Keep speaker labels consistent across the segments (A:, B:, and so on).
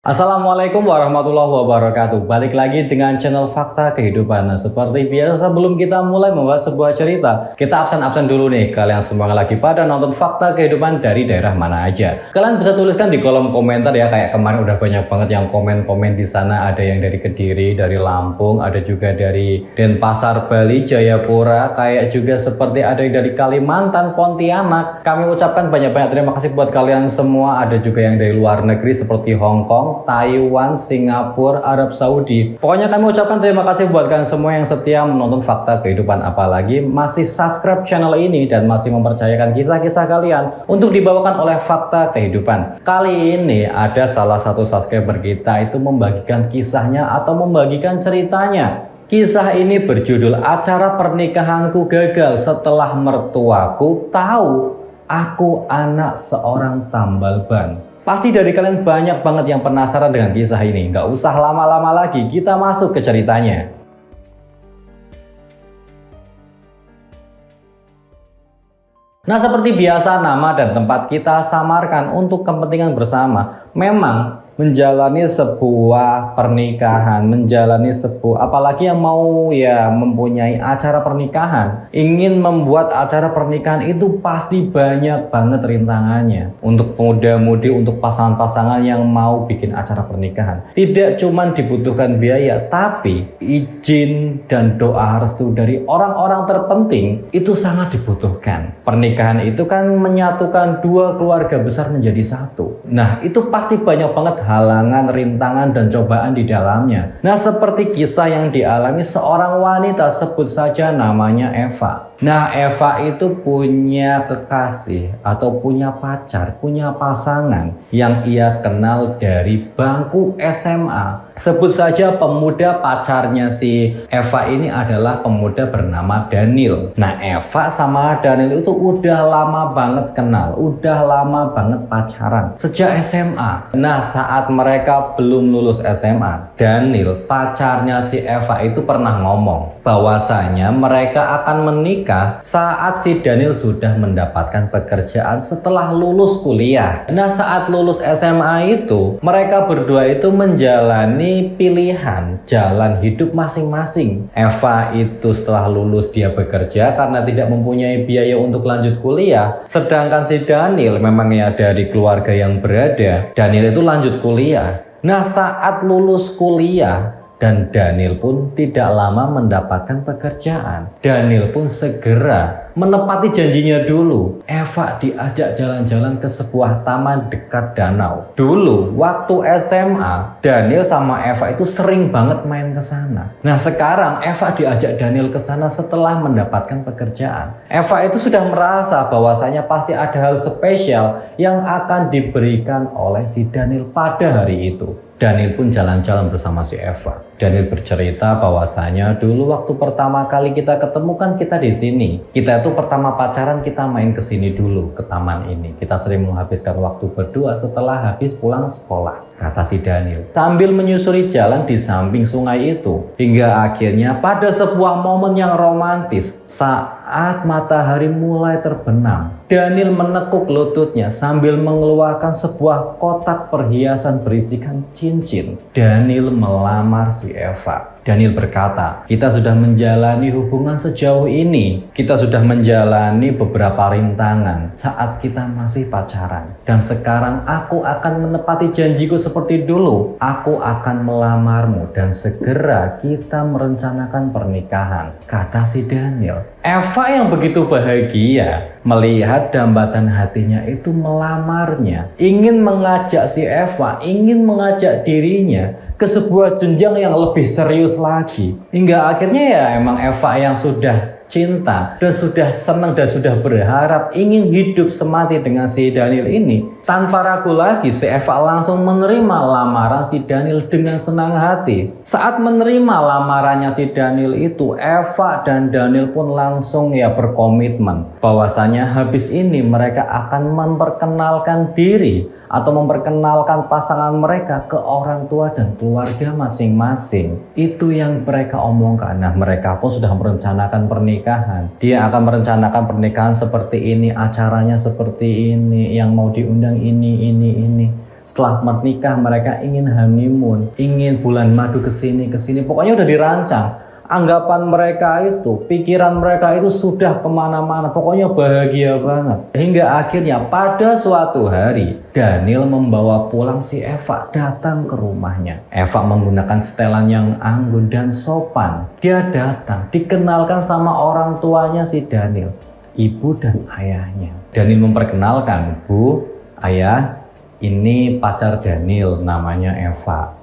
A: Assalamualaikum warahmatullahi wabarakatuh. Balik lagi dengan channel Fakta Kehidupan. Nah, seperti biasa sebelum kita mulai membahas sebuah cerita, kita absen dulu nih. Kalian semua lagi pada nonton Fakta Kehidupan dari daerah mana aja? Kalian bisa tuliskan di kolom komentar ya. Kayak kemarin udah banyak banget yang komen-komen di sana. Ada yang dari Kediri, dari Lampung, ada juga dari Denpasar, Bali, Jayapura. Kayak juga seperti ada yang dari Kalimantan, Pontianak. Kami ucapkan banyak-banyak terima kasih buat kalian semua. Ada juga yang dari luar negeri seperti Hong Kong, Taiwan, Singapura, Arab Saudi. Pokoknya kami ucapkan terima kasih buat kalian semua yang setia menonton Fakta Kehidupan, apalagi masih subscribe channel ini dan masih mempercayakan kisah-kisah kalian untuk dibawakan oleh Fakta Kehidupan. Kali ini ada salah satu subscriber kita itu membagikan kisahnya atau membagikan ceritanya. Kisah ini berjudul Acara Pernikahanku Gagal Setelah Mertuaku Tahu Aku Anak Seorang Tambal Ban. Pasti dari kalian banyak banget yang penasaran dengan kisah ini. Nggak usah lama-lama lagi, kita masuk ke ceritanya. Nah, seperti biasa nama dan tempat kita samarkan untuk kepentingan bersama. Memang menjalani sebuah pernikahan, apalagi yang mau mempunyai acara pernikahan, ingin membuat acara pernikahan itu pasti banyak banget rintangannya. Untuk pemuda-mudi, untuk pasangan-pasangan yang mau bikin acara pernikahan, tidak cuma dibutuhkan biaya, tapi izin dan doa restu dari orang-orang terpenting itu sangat dibutuhkan. Pernikahan itu kan menyatukan dua keluarga besar menjadi satu. Nah, itu pasti banyak banget halangan, rintangan, dan cobaan di dalamnya. Nah, seperti kisah yang dialami seorang wanita, sebut saja namanya Eva. Nah, Eva itu punya kekasih atau punya pacar, punya pasangan yang ia kenal dari bangku SMA. Sebut saja pemuda pacarnya si Eva ini adalah pemuda bernama Daniel. Nah, Eva sama Daniel itu udah lama banget kenal, udah lama banget pacaran sejak SMA. Nah, saat mereka belum lulus SMA, Daniel, pacarnya si Eva itu pernah ngomong bahwasanya mereka akan menikah saat si Daniel sudah mendapatkan pekerjaan setelah lulus kuliah. Nah, saat lulus SMA itu, mereka berdua itu menjalani pilihan jalan hidup masing-masing. Eva itu setelah lulus dia bekerja karena tidak mempunyai biaya untuk lanjut kuliah. Sedangkan si Daniel memang ya dari keluarga yang berada. Daniel itu lanjut kuliah. Nah, saat lulus kuliah, dan Daniel pun tidak lama mendapatkan pekerjaan. Daniel pun segera menepati janjinya dulu. Eva diajak jalan-jalan ke sebuah taman dekat danau. Dulu waktu SMA, Daniel sama Eva itu sering banget main ke sana. Nah, sekarang Eva diajak Daniel ke sana setelah mendapatkan pekerjaan. Eva itu sudah merasa bahwasanya pasti ada hal spesial yang akan diberikan oleh si Daniel pada hari itu. Daniel pun jalan-jalan bersama si Eva. Daniel bercerita bahwasanya dulu waktu pertama kali kita ketemu kan kita di sini. Kita itu pertama pacaran kita main ke sini dulu, ke taman ini. Kita sering menghabiskan waktu berdua setelah habis pulang sekolah, kata si Daniel. Sambil menyusuri jalan di samping sungai itu. Hingga akhirnya pada sebuah momen yang romantis, saat matahari mulai terbenam, Daniel menekuk lututnya sambil mengeluarkan sebuah kotak perhiasan berisikan cincin. Daniel melamar si Eva. Daniel berkata, kita sudah menjalani hubungan sejauh ini. Kita sudah menjalani beberapa rintangan saat kita masih pacaran. Dan sekarang aku akan menepati janjiku seperti dulu. Aku akan melamarmu dan segera kita merencanakan pernikahan, kata si Daniel. Eva yang begitu bahagia melihat dambatan hatinya itu melamarnya. Ingin mengajak si Eva, ingin mengajak dirinya ke sebuah jenjang yang lebih serius lagi. Hingga akhirnya ya emang Eva yang sudah cinta dan sudah senang dan sudah berharap ingin hidup semati dengan si Daniel ini. Tanpa ragu lagi si Eva langsung menerima lamaran si Daniel dengan senang hati. Saat menerima lamarannya si Daniel itu, Eva dan Daniel pun langsung berkomitmen bahwasanya habis ini mereka akan memperkenalkan diri atau memperkenalkan pasangan mereka ke orang tua dan keluarga masing-masing. Itu yang mereka omongkan. Nah, mereka pun sudah merencanakan pernikahan. Dia akan merencanakan pernikahan seperti ini, acaranya seperti ini, yang mau diundang ini. Setelah menikah mereka ingin honeymoon, ingin bulan madu kesini. Pokoknya udah dirancang. Anggapan mereka itu, pikiran mereka itu sudah kemana-mana. Pokoknya bahagia banget. Hingga akhirnya pada suatu hari, Daniel membawa pulang si Eva datang ke rumahnya. Eva menggunakan setelan yang anggun dan sopan. Dia datang, dikenalkan sama orang tuanya si Daniel, ibu dan ayahnya. Daniel memperkenalkan, Bu, ayah, ini pacar Daniel, namanya Eva.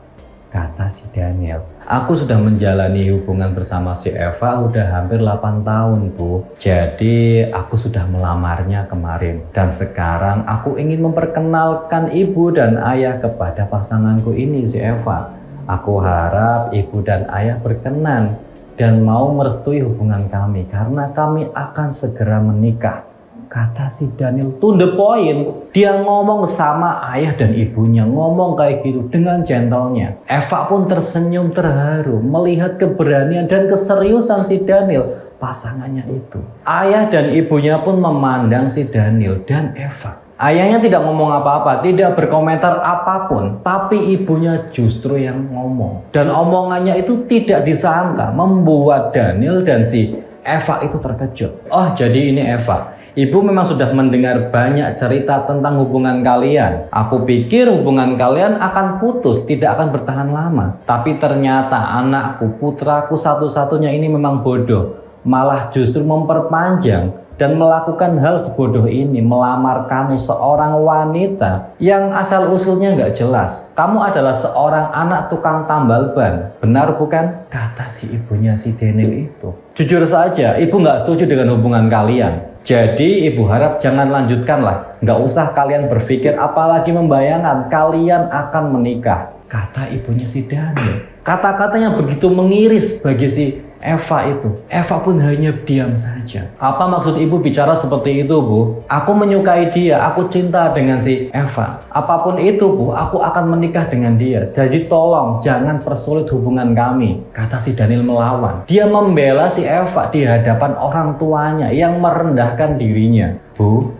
A: Kata si Daniel, aku sudah menjalani hubungan bersama si Eva udah hampir 8 tahun, Bu. Jadi aku sudah melamarnya kemarin. Dan sekarang aku ingin memperkenalkan ibu dan ayah kepada pasanganku ini, si Eva. Aku harap ibu dan ayah berkenan dan mau merestui hubungan kami karena kami akan segera menikah. Kata si Daniel, to the point. Dia ngomong sama ayah dan ibunya, ngomong kayak gitu dengan gentlenya. Eva pun tersenyum terharu melihat keberanian dan keseriusan si Daniel, pasangannya itu. Ayah dan ibunya pun memandang si Daniel dan Eva. Ayahnya tidak ngomong apa-apa, tidak berkomentar apapun, tapi ibunya justru yang ngomong. Dan omongannya itu tidak disangka, membuat Daniel dan si Eva itu terkejut. Oh, jadi ini Eva. Ibu memang sudah mendengar banyak cerita tentang hubungan kalian. Aku pikir hubungan kalian akan putus, tidak akan bertahan lama. Tapi ternyata anakku, putraku satu-satunya ini memang bodoh. Malah justru memperpanjang dan melakukan hal sebodoh ini, melamar kamu, seorang wanita yang asal-usulnya nggak jelas. Kamu adalah seorang anak tukang tambal ban. Benar bukan? Kata si ibunya si Daniel itu. Jujur saja, ibu nggak setuju dengan hubungan kalian. Jadi ibu harap jangan lanjutkanlah. Nggak usah kalian berpikir apalagi membayangkan kalian akan menikah. Kata ibunya si Daniel. Kata-katanya begitu mengiris bagi si Eva itu. Eva pun hanya diam saja. Apa maksud ibu bicara seperti itu, Bu? Aku menyukai dia, aku cinta dengan si Eva. Apapun itu, Bu, aku akan menikah dengan dia. Jadi tolong jangan persulit hubungan kami. Kata si Daniel melawan. Dia membela si Eva di hadapan orang tuanya yang merendahkan dirinya. Bu,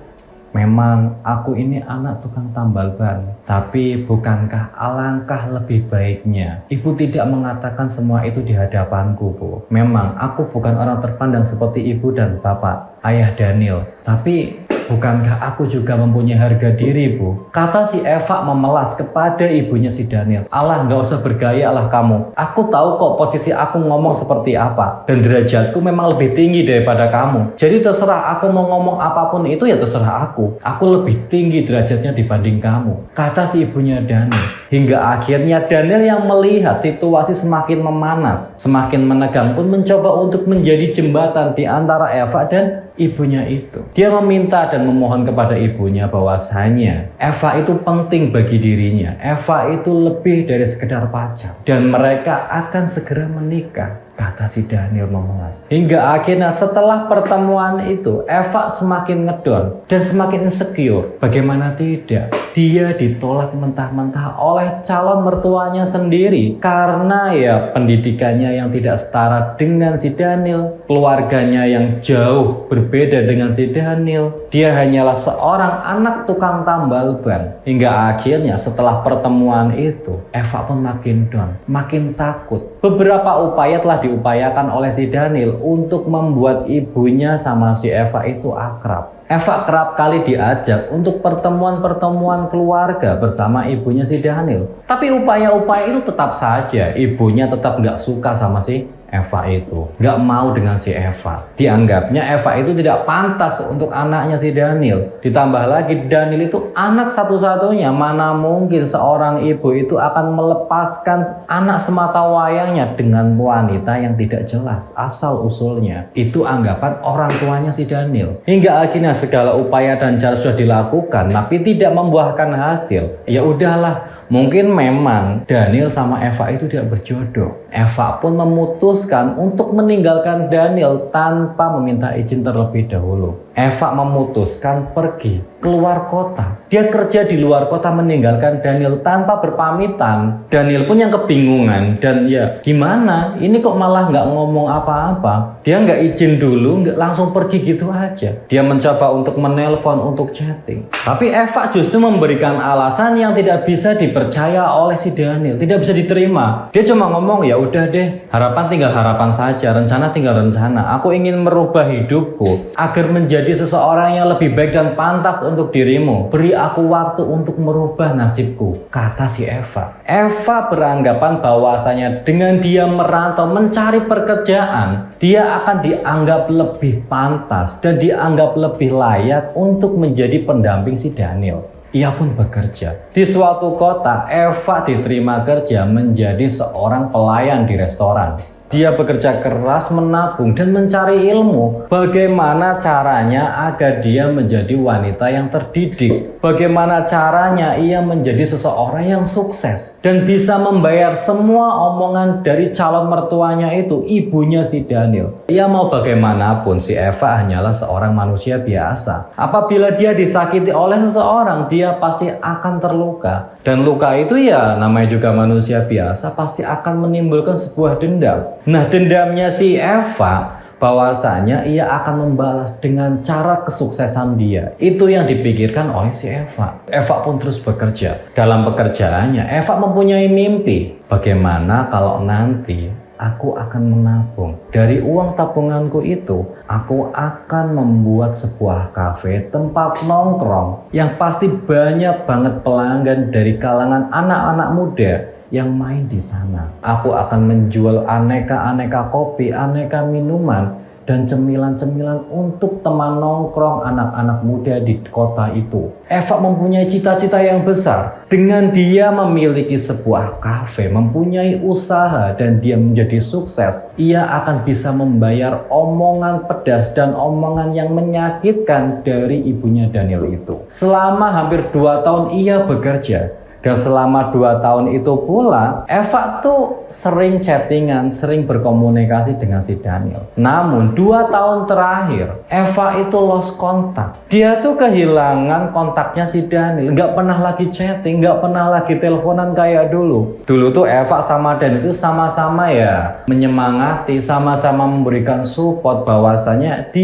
A: memang aku ini anak tukang tambal ban. Tapi bukankah alangkah lebih baiknya ibu tidak mengatakan semua itu di hadapanku, Bu? Memang aku bukan orang terpandang seperti ibu dan bapak, ayah Daniel. Tapi bukankah aku juga mempunyai harga diri, Bu? Kata si Eva memelas kepada ibunya si Daniel. Alah, nggak usah bergaya lah kamu. Aku tahu kok posisi aku ngomong seperti apa. Dan derajatku memang lebih tinggi daripada kamu. Jadi terserah aku mau ngomong apapun itu ya terserah aku. Aku lebih tinggi derajatnya dibanding kamu. Kata si ibunya Daniel. Hingga akhirnya Daniel yang melihat situasi semakin memanas, semakin menegang pun mencoba untuk menjadi jembatan di antara Eva dan ibunya itu. Dia meminta dan memohon kepada ibunya bahwasanya Eva itu penting bagi dirinya. Eva itu lebih dari sekedar pacar. Dan mereka akan segera menikah. Kata si Daniel memelas. Hingga akhirnya setelah pertemuan itu Eva semakin ngedon dan semakin insecure. Bagaimana tidak? Dia ditolak mentah-mentah oleh calon mertuanya sendiri. Karena ya pendidikannya yang tidak setara dengan si Daniel. Keluarganya yang jauh berbeda dengan si Daniel. Dia hanyalah seorang anak tukang tambal ban. Hingga akhirnya setelah pertemuan itu Eva pun makin down, makin takut. Beberapa upaya telah diupayakan oleh si Daniel untuk membuat ibunya sama si Eva itu akrab. Eva kerap kali diajak untuk pertemuan-pertemuan keluarga bersama ibunya si Daniel. Tapi upaya-upaya itu tetap saja ibunya tetap nggak suka sama si Eva itu, nggak mau dengan si Eva. Dianggapnya Eva itu tidak pantas untuk anaknya si Daniel. Ditambah lagi Daniel itu anak satu-satunya, mana mungkin seorang ibu itu akan melepaskan anak semata wayangnya dengan wanita yang tidak jelas asal usulnya. Itu anggapan orang tuanya si Daniel. Hingga akhirnya segala upaya dan cara sudah dilakukan tapi tidak membuahkan hasil. Ya udahlah, mungkin memang Daniel sama Eva itu tidak berjodoh. Eva pun memutuskan untuk meninggalkan Daniel tanpa meminta izin terlebih dahulu. Eva memutuskan pergi keluar kota. Dia kerja di luar kota meninggalkan Daniel tanpa berpamitan. Daniel pun yang kebingungan dan ya gimana? Ini kok malah nggak ngomong apa-apa. Dia nggak izin dulu, nggak langsung pergi gitu aja. Dia mencoba untuk menelpon, untuk chatting. Tapi Eva justru memberikan alasan yang tidak bisa dipercaya oleh si Daniel, tidak bisa diterima. Dia cuma ngomong, ya udah deh, harapan tinggal harapan saja, rencana tinggal rencana. Aku ingin merubah hidupku agar menjadi seseorang yang lebih baik dan pantas untuk dirimu. Beri aku waktu untuk merubah nasibku, kata si Eva. Eva beranggapan bahwasanya dengan dia merantau mencari pekerjaan, dia akan dianggap lebih pantas dan dianggap lebih layak untuk menjadi pendamping si Daniel. Ia pun bekerja. Di suatu kota, Eva diterima kerja menjadi seorang pelayan di restoran. Dia bekerja keras menabung dan mencari ilmu. Bagaimana caranya agar dia menjadi wanita yang terdidik? Bagaimana caranya ia menjadi seseorang yang sukses dan bisa membayar semua omongan dari calon mertuanya itu, ibunya si Daniel. Ia mau bagaimanapun, si Eva hanyalah seorang manusia biasa. Apabila dia disakiti oleh seseorang, dia pasti akan terluka. Dan luka itu ya namanya juga manusia biasa, pasti akan menimbulkan sebuah dendam. Nah, dendamnya si Eva bahwasanya ia akan membalas dengan cara kesuksesan dia. Itu yang dipikirkan oleh si Eva. Eva pun terus bekerja. Dalam pekerjaannya, Eva mempunyai mimpi. Bagaimana kalau nanti aku akan menabung. Dari uang tabunganku itu, aku akan membuat sebuah kafe tempat nongkrong yang pasti banyak banget pelanggan dari kalangan anak-anak muda yang main di sana. Aku akan menjual aneka-aneka kopi, aneka minuman, dan cemilan-cemilan untuk teman nongkrong anak-anak muda di kota itu. Eva mempunyai cita-cita yang besar. Dengan dia memiliki sebuah kafe, mempunyai usaha, dan dia menjadi sukses, ia akan bisa membayar omongan pedas dan omongan yang menyakitkan dari ibunya Daniel itu. Selama hampir 2 tahun ia bekerja. Dan selama 2 tahun itu pula, Eva tuh sering chattingan, sering berkomunikasi dengan si Daniel. Namun 2 tahun terakhir, Eva itu lost kontak. Dia tuh kehilangan kontaknya si Daniel. Nggak pernah lagi chatting, nggak pernah lagi teleponan kayak dulu. Dulu tuh Eva sama Daniel itu sama-sama ya menyemangati, sama-sama memberikan support bahwasanya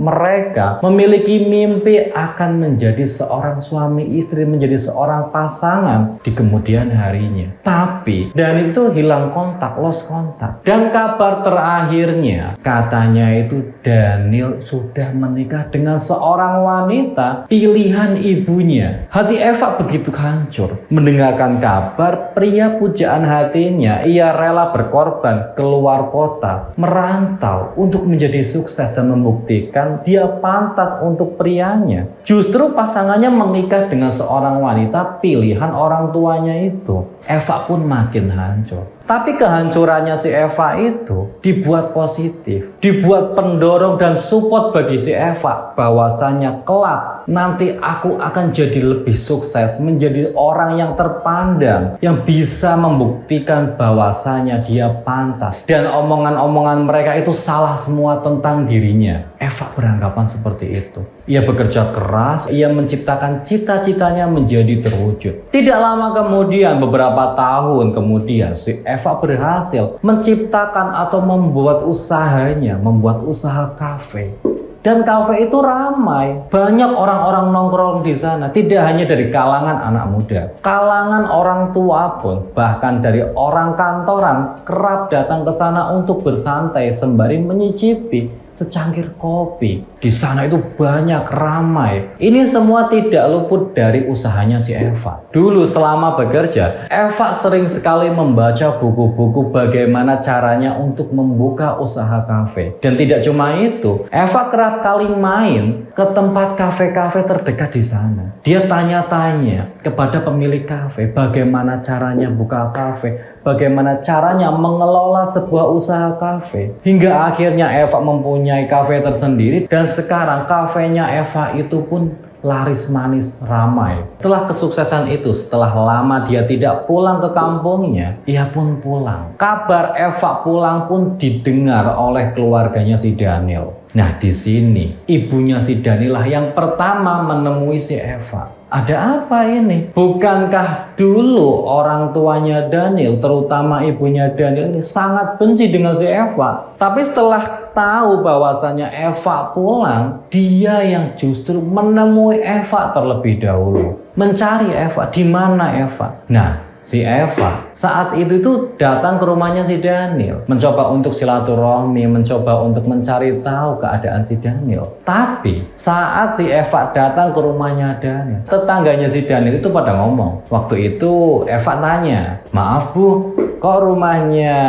A: mereka memiliki mimpi akan menjadi seorang suami istri, menjadi seorang pasangan di kemudian harinya. Tapi Daniel itu hilang kontak, lost kontak. Dan kabar terakhirnya katanya itu Daniel sudah menikah dengan seorang wanita pilihan ibunya. Hati Eva begitu hancur mendengarkan kabar pria pujaan hatinya. Ia rela berkorban keluar kota, merantau untuk menjadi sukses dan membuktikan dia pantas untuk prianya. Justru pasangannya menikah dengan seorang wanita pilihan orang tuanya itu. Eva pun makin hancur. Tapi kehancurannya si Eva itu dibuat positif, dibuat pendorong dan support bagi si Eva bahwasanya kelak nanti aku akan jadi lebih sukses, menjadi orang yang terpandang, yang bisa membuktikan bahwasanya dia pantas dan omongan-omongan mereka itu salah semua tentang dirinya. Eva beranggapan seperti itu. Ia bekerja keras, ia menciptakan cita-citanya menjadi terwujud. Tidak lama kemudian, beberapa tahun kemudian, si Eva berhasil menciptakan atau membuat usahanya, membuat usaha kafe. Dan kafe itu ramai, banyak orang-orang nongkrong di sana. Tidak hanya dari kalangan anak muda, kalangan orang tua pun, bahkan dari orang kantoran kerap datang ke sana untuk bersantai sembari menyicipi secangkir kopi. Di sana itu banyak, ramai. Ini semua tidak luput dari usahanya si Eva. Dulu selama bekerja, Eva sering sekali membaca buku-buku bagaimana caranya untuk membuka usaha kafe. Dan tidak cuma itu, Eva kerap kali main ke tempat kafe-kafe terdekat di sana. Dia tanya-tanya kepada pemilik kafe bagaimana caranya buka kafe, bagaimana caranya mengelola sebuah usaha kafe. Hingga akhirnya Eva mempunyai kafe tersendiri dan sekarang kafenya Eva itu pun laris manis ramai. Setelah kesuksesan itu, setelah lama dia tidak pulang ke kampungnya, ia pun pulang. Kabar Eva pulang pun didengar oleh keluarganya si Daniel. Nah, di sini ibunya si Daniel lah yang pertama menemui si Eva. Ada apa ini? Bukankah dulu orang tuanya Daniel, terutama ibunya Daniel ini sangat benci dengan si Eva? Tapi setelah tahu bahwasanya Eva pulang, dia yang justru menemui Eva terlebih dahulu. Mencari Eva, di mana Eva? Nah, si Eva saat itu datang ke rumahnya si Daniel, mencoba untuk silaturahmi, mencoba untuk mencari tahu keadaan si Daniel. Tapi saat si Eva datang ke rumahnya Daniel, tetangganya si Daniel itu pada ngomong. Waktu itu Eva tanya, "Maaf Bu, kok rumahnya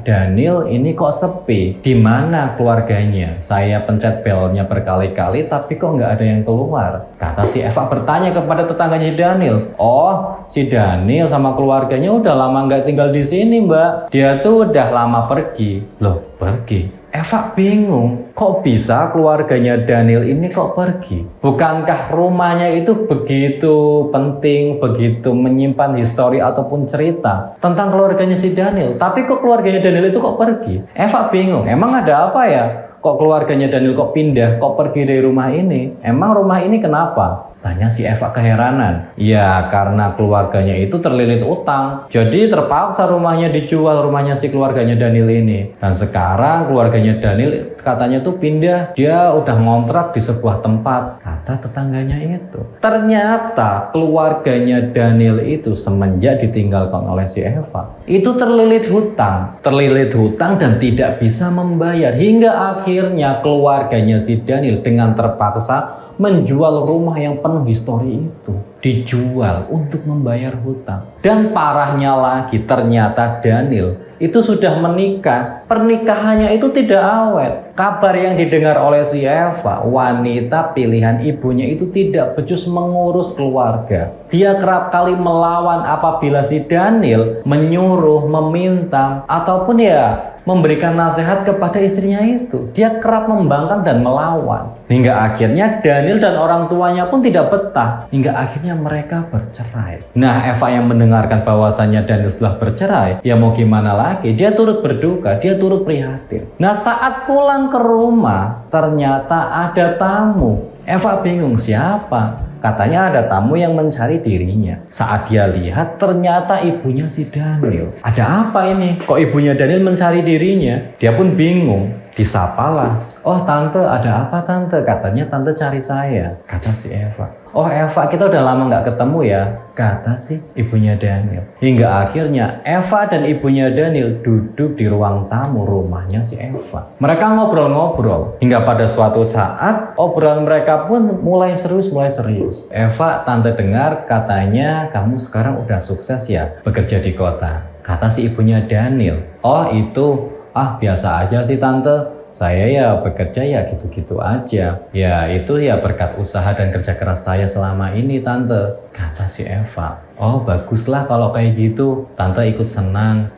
A: Daniel ini kok sepi? Di mana keluarganya? Saya pencet belnya berkali-kali tapi kok nggak ada yang keluar." Kata si Eva bertanya kepada tetangganya Daniel, "Oh, si Daniel sama keluarganya udah lama nggak tinggal di sini, Mbak. Dia tuh udah lama pergi." Loh, pergi? Eva bingung, kok bisa keluarganya Daniel ini kok pergi? Bukankah rumahnya itu begitu penting, begitu menyimpan histori ataupun cerita tentang keluarganya si Daniel? Tapi kok keluarganya Daniel itu kok pergi? Eva bingung, emang ada apa ya? Kok keluarganya Daniel kok pindah, kok pergi dari rumah ini? Emang rumah ini kenapa? Tanya si Eva keheranan. Ya, karena keluarganya itu terlilit utang. Jadi terpaksa rumahnya dijual, rumahnya si keluarganya Daniel ini. Dan sekarang keluarganya Daniel katanya tuh pindah. Dia udah ngontrak di sebuah tempat. Kata tetangganya itu. Ternyata keluarganya Daniel itu semenjak ditinggalkan oleh si Eva, itu terlilit hutang. Terlilit hutang dan tidak bisa membayar. Hingga akhirnya keluarganya si Daniel dengan terpaksa menjual rumah yang penuh histori itu. Dijual untuk membayar hutang. Dan parahnya lagi, ternyata Daniel itu sudah menikah. Pernikahannya itu tidak awet. Kabar yang didengar oleh si Eva, wanita pilihan ibunya itu tidak becus mengurus keluarga. Dia kerap kali melawan apabila si Daniel menyuruh, meminta, ataupun ya memberikan nasihat kepada istrinya itu. Dia kerap membangkang dan melawan. Hingga akhirnya Daniel dan orang tuanya pun tidak betah. Hingga akhirnya mereka bercerai. Nah, Eva yang mendengarkan bahwasannya Daniel sudah bercerai, ya mau gimana lagi? Dia turut berduka, dia turut prihatin. Nah, saat pulang ke rumah, ternyata ada tamu. Eva bingung, siapa? Katanya ada tamu yang mencari dirinya. Saat dia lihat, ternyata ibunya si Daniel. Ada apa ini? Kok ibunya Daniel mencari dirinya? Dia pun bingung. Disapalah. "Oh tante, ada apa tante?" Katanya tante cari saya. Kata si Eva. "Oh Eva, kita udah lama nggak ketemu ya," kata si ibunya Daniel. Hingga akhirnya Eva dan ibunya Daniel duduk di ruang tamu rumahnya si Eva. Mereka ngobrol-ngobrol. Hingga pada suatu saat obrolan mereka pun mulai serius. "Eva, tante dengar katanya kamu sekarang udah sukses ya bekerja di kota," kata si ibunya Daniel. "Oh itu, biasa aja sih tante. Saya ya bekerja ya gitu-gitu aja. Ya itu ya berkat usaha dan kerja keras saya selama ini tante," kata si Eva. "Oh baguslah kalau kayak gitu. Tante ikut senang.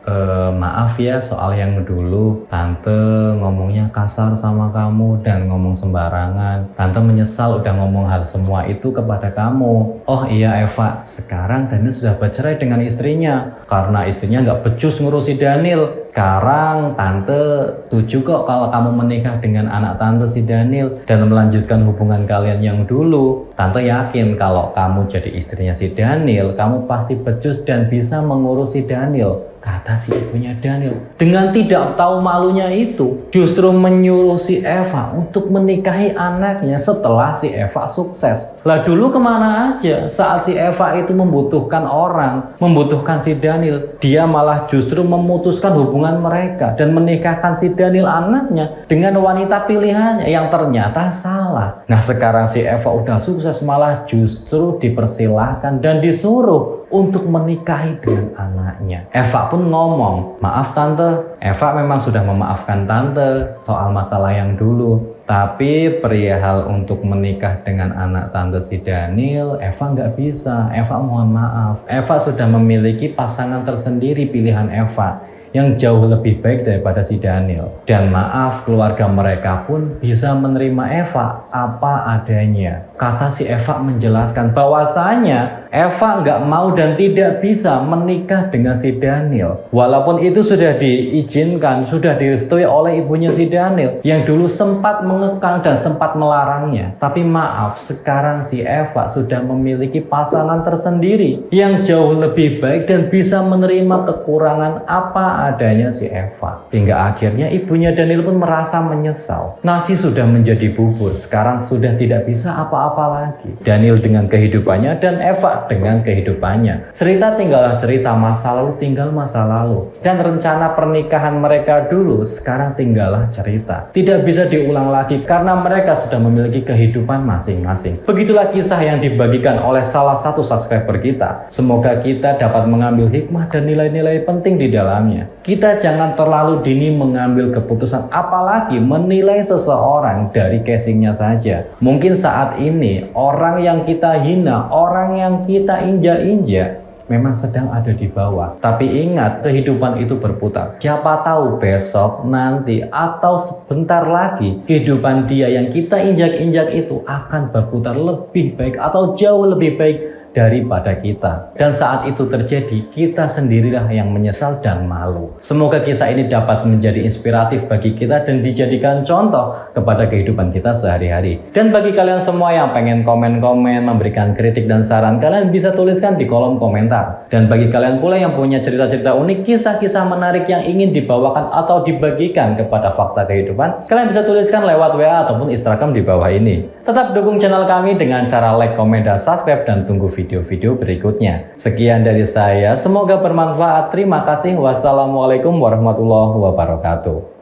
A: Maaf ya soal yang dulu. Tante ngomongnya kasar sama kamu dan ngomong sembarangan. Tante menyesal udah ngomong hal semua itu kepada kamu. Oh iya Eva, sekarang Daniel sudah bercerai dengan istrinya. Karena istrinya nggak becus ngurusi Daniel. Sekarang tante setuju kok kalau kamu menikah dengan anak tante si Daniel dan melanjutkan hubungan kalian yang dulu. Tante yakin kalau kamu jadi istrinya si Daniel, kamu pasti becus dan bisa mengurusi Daniel," kata si ibunya Daniel. Dengan tidak tahu malunya itu, justru menyuruh si Eva untuk menikahi anaknya setelah si Eva sukses. Lah dulu kemana aja saat si Eva itu membutuhkan orang, membutuhkan si Daniel, dia malah justru memutuskan hubungan mereka dan menikahkan si Daniel anaknya dengan wanita pilihannya yang ternyata salah. Nah sekarang si Eva udah sukses, malah justru dipersilahkan dan disuruh untuk menikahi dengan anaknya. Eva pun ngomong, "Maaf tante, Eva memang sudah memaafkan tante soal masalah yang dulu. Tapi perihal untuk menikah dengan anak tante si Daniel, Eva nggak bisa. Eva mohon maaf. Eva sudah memiliki pasangan tersendiri pilihan Eva yang jauh lebih baik daripada si Daniel. Dan maaf, keluarga mereka pun bisa menerima Eva apa adanya," Kata si Eva menjelaskan bahwasanya Eva nggak mau dan tidak bisa menikah dengan si Daniel. Walaupun itu sudah diizinkan, sudah direstui oleh ibunya si Daniel yang dulu sempat mengekang dan sempat melarangnya. Tapi maaf, sekarang si Eva sudah memiliki pasangan tersendiri yang jauh lebih baik dan bisa menerima kekurangan apa adanya si Eva. Hingga akhirnya ibunya Daniel pun merasa menyesal. Nasi sudah menjadi bubur, sekarang sudah tidak bisa apa-apa lagi. Daniel dengan kehidupannya dan Eva dengan kehidupannya. Cerita tinggallah cerita, masa lalu tinggal masa lalu. Dan rencana pernikahan mereka dulu sekarang tinggallah cerita. Tidak bisa diulang lagi karena mereka sudah memiliki kehidupan masing-masing. Begitulah kisah yang dibagikan oleh salah satu subscriber kita. Semoga kita dapat mengambil hikmah dan nilai-nilai penting di dalamnya. Kita jangan terlalu dini mengambil keputusan, apalagi menilai seseorang dari casingnya saja. Mungkin saat ini orang yang kita hina, orang yang kita injak-injak memang sedang ada di bawah. Tapi ingat, kehidupan itu berputar. Siapa tahu besok, nanti, atau sebentar lagi kehidupan dia yang kita injak-injak itu akan berputar lebih baik atau jauh lebih baik daripada kita. Dan saat itu terjadi, kita sendirilah yang menyesal dan malu. Semoga kisah ini dapat menjadi inspiratif bagi kita dan dijadikan contoh kepada kehidupan kita sehari-hari. Dan bagi kalian semua yang pengen komen-komen, memberikan kritik dan saran, kalian bisa tuliskan di kolom komentar. Dan bagi kalian pula yang punya cerita-cerita unik, kisah-kisah menarik yang ingin dibawakan atau dibagikan kepada fakta kehidupan, kalian bisa tuliskan lewat WA ataupun Instagram di bawah ini. Tetap dukung channel kami dengan cara like, komen, dan subscribe, dan tunggu video-video berikutnya. Sekian dari saya, semoga bermanfaat. Terima kasih. Wassalamualaikum warahmatullahi wabarakatuh.